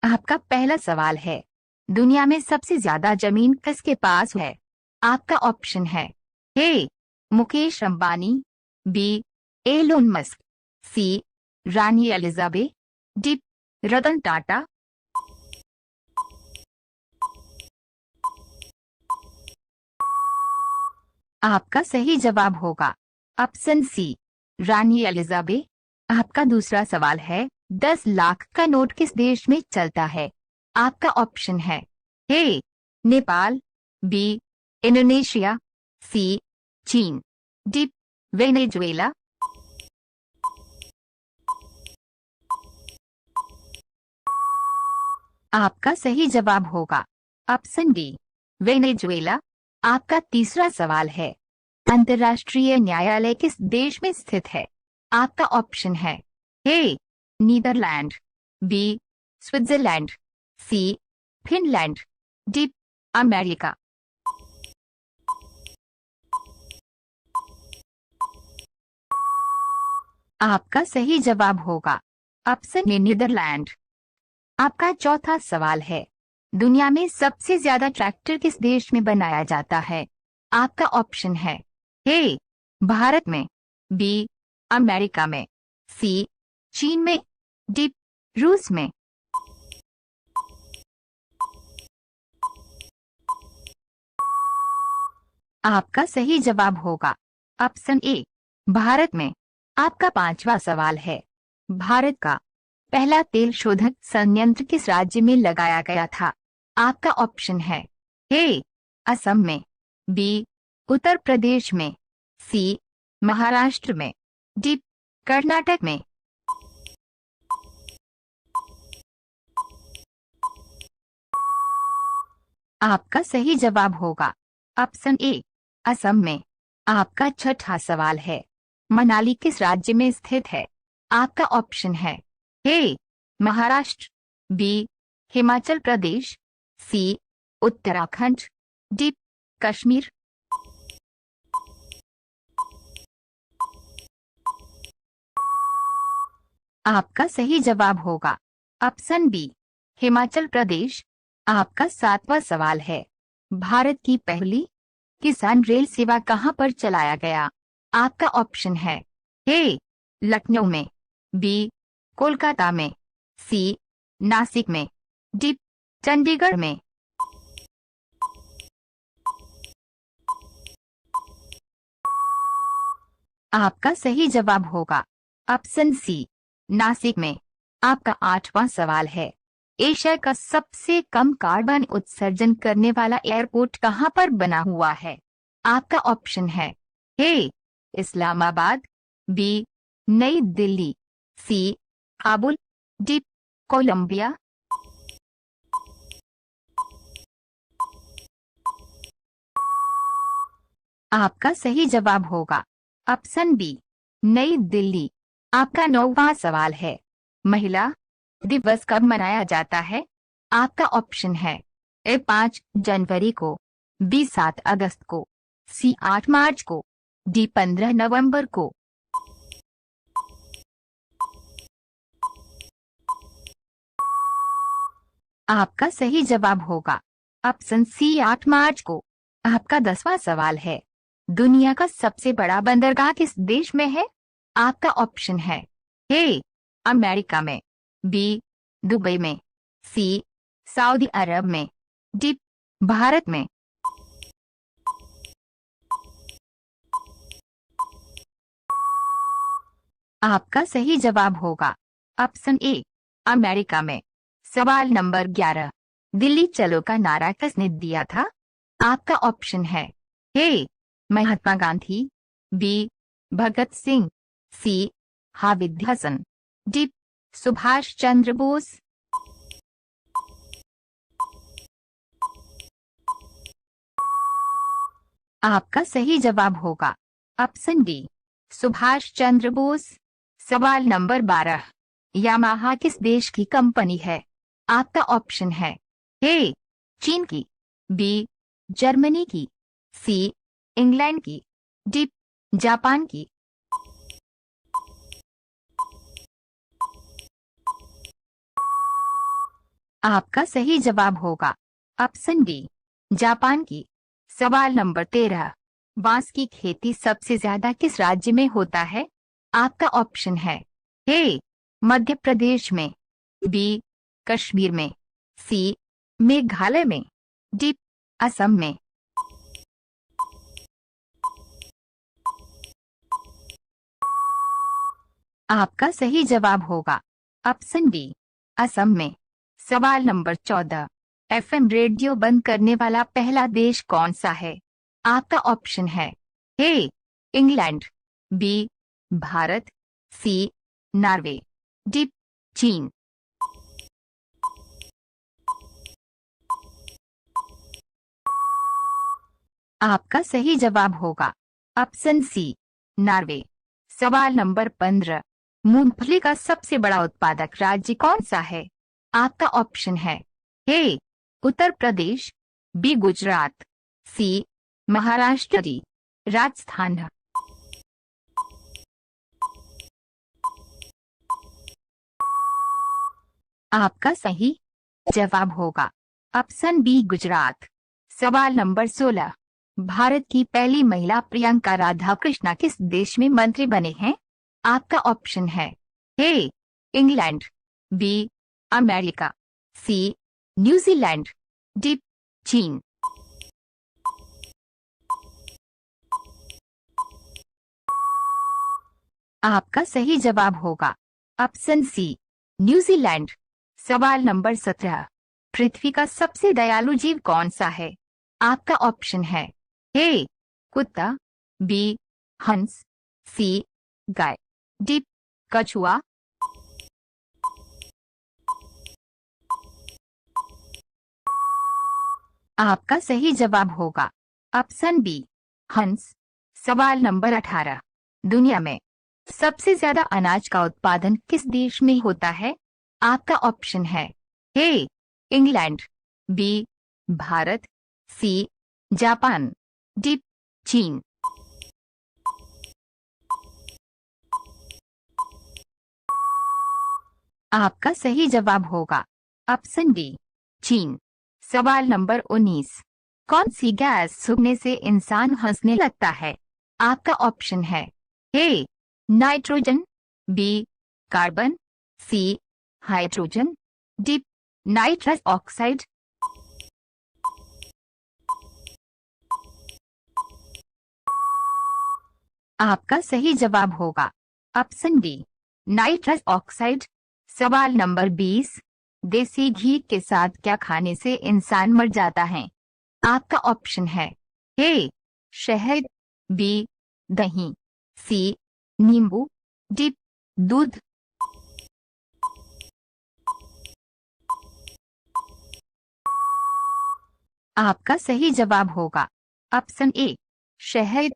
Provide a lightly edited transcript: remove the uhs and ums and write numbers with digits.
आपका पहला सवाल है, दुनिया में सबसे ज्यादा जमीन किसके पास है? आपका ऑप्शन है A Mukesh Ambani, B Elon Musk, C रानी एलिजाबेथ, डी रतन टाटा। आपका सही जवाब होगा ऑप्शन सी रानी एलिजाबेथ। आपका दूसरा सवाल है, 10 लाख का नोट किस देश में चलता है? आपका ऑप्शन है ए नेपाल, बी इंडोनेशिया, सी चीन, डी वेनेजुएला। आपका सही जवाब होगा ऑप्शन डी वेनेजुएला। आपका तीसरा सवाल है, अंतर्राष्ट्रीय न्यायालय किस देश में स्थित है? आपका ऑप्शन है ए नीदरलैंड, बी स्विट्जरलैंड, सी फिनलैंड, डी अमेरिका। आपका सही जवाब होगा ऑप्शन ए नीदरलैंड। आपका चौथा सवाल है, दुनिया में सबसे ज्यादा ट्रैक्टर किस देश में बनाया जाता है? आपका ऑप्शन है ए भारत में, बी अमेरिका में, सी चीन में, डी रूस में। आपका सही जवाब होगा ऑप्शन ए भारत में। आपका पांचवा सवाल है, भारत का पहला तेल शोधक संयंत्र किस राज्य में लगाया गया था? आपका ऑप्शन है ए असम में, बी उत्तर प्रदेश में, सी महाराष्ट्र में, डी कर्नाटक में। आपका सही जवाब होगा ऑप्शन ए असम में। आपका छठा सवाल है, मनाली किस राज्य में स्थित है? आपका ऑप्शन है ए महाराष्ट्र, बी हिमाचल प्रदेश, सी उत्तराखंड, डी कश्मीर। आपका सही जवाब होगा ऑप्शन बी हिमाचल प्रदेश। आपका सातवां सवाल है, भारत की पहली किसान रेल सेवा कहां पर चलाया गया? आपका ऑप्शन है ए लखनऊ में, बी कोलकाता में, सी नासिक में, डी चंडीगढ़ में। आपका सही जवाब होगा ऑप्शन सी नासिक में। आपका आठवां सवाल है, एशिया का सबसे कम कार्बन उत्सर्जन करने वाला एयरपोर्ट कहां पर बना हुआ है? आपका ऑप्शन है ए इस्लामाबाद, बी नई दिल्ली, सी काबुल, डी कोलंबिया। आपका सही जवाब होगा ऑप्शन बी नई दिल्ली। आपका नौवां सवाल है, महिला दिवस कब मनाया जाता है? आपका ऑप्शन है ए 5 जनवरी को, बी 7 अगस्त को, सी 8 मार्च को, डी 15 नवंबर को। आपका सही जवाब होगा ऑप्शन सी 8 मार्च को। आपका 10वां सवाल है, दुनिया का सबसे बड़ा बंदरगाह किस देश में है? आपका ऑप्शन है ए अमेरिका में, बी दुबई में, सी सऊदी अरब में, डी भारत में। आपका सही जवाब होगा ऑप्शन ए अमेरिका में। सवाल नंबर 11, दिल्ली चलो का नारा किसने दिया था? आपका ऑप्शन है ए महात्मा गांधी, बी भगत सिंह, सी हामिद हसन, डी सुभाष चंद्र बोस। आपका सही जवाब होगा ऑप्शन डी सुभाष चंद्र बोस। सवाल नंबर 12, यामाहा किस देश की कंपनी है? आपका ऑप्शन है ए चीन की, बी जर्मनी की, सी इंग्लैंड की, डी जापान की। आपका सही जवाब होगा ऑप्शन डी, जापान की। सवाल नंबर 13, बांस की खेती सबसे ज्यादा किस राज्य में होता है? आपका ऑप्शन है ए, मध्य प्रदेश में, बी, कश्मीर में, सी, मेघालय में, डी, असम में। आपका सही जवाब होगा ऑप्शन डी, असम में। सवाल नंबर 14, एफएम रेडियो बंद करने वाला पहला देश कौन सा है? आपका ऑप्शन है ए, इंग्लैंड, बी, भारत, सी, नॉर्वे, डी, चीन। आपका सही जवाब होगा ऑप्शन सी, नॉर्वे। सवाल नंबर 15, मूंगफली का सबसे बड़ा उत्पादक राज्य कौन सा है? आपका ऑप्शन है ए, उत्तर प्रदेश, बी, गुजरात, सी, महाराष्ट्र, डी, राजस्थान। आपका सही जवाब होगा ऑप्शन बी, गुजरात। सवाल नंबर 16, भारत की पहली महिला प्रियंका राधाकृष्णा किस देश में मंत्री बने हैं? आपका ऑप्शन है ए, इंग्लैंड, बी, अमेरिका, सी, न्यूजीलैंड, डी, चीन। आपका सही जवाब होगा ऑप्शन सी, न्यूजीलैंड। सवाल नंबर 17, पृथ्वी का सबसे दयालु जीव कौन सा है? आपका ऑप्शन है ए, कुत्ता, बी, हंस, सी, गाय, डी, कछुआ। आपका सही जवाब होगा ऑप्शन बी, हंस। सवाल नंबर 18, दुनिया में सबसे ज्यादा अनाज का उत्पादन किस देश में होता है? आपका ऑप्शन है ए, इंग्लैंड, बी, भारत, सी, जापान, डी, चीन। आपका सही जवाब होगा ऑप्शन डी, चीन। सवाल नंबर 19, कौन सी गैस सूखने से इंसान हंसने लगता है? आपका ऑप्शन है ए, नाइट्रोजन, बी, कार्बन, सी, हाइड्रोजन, डी, नाइट्रस ऑक्साइड। आपका सही जवाब होगा ऑप्शन डी, नाइट्रस ऑक्साइड। सवाल नंबर 20, देसी घी के साथ क्या खाने से इंसान मर जाता है? आपका ऑप्शन है ए, शहद, बी, दही, सी, नींबू, डी, दूध। आपका सही जवाब होगा ऑप्शन ए, शहद।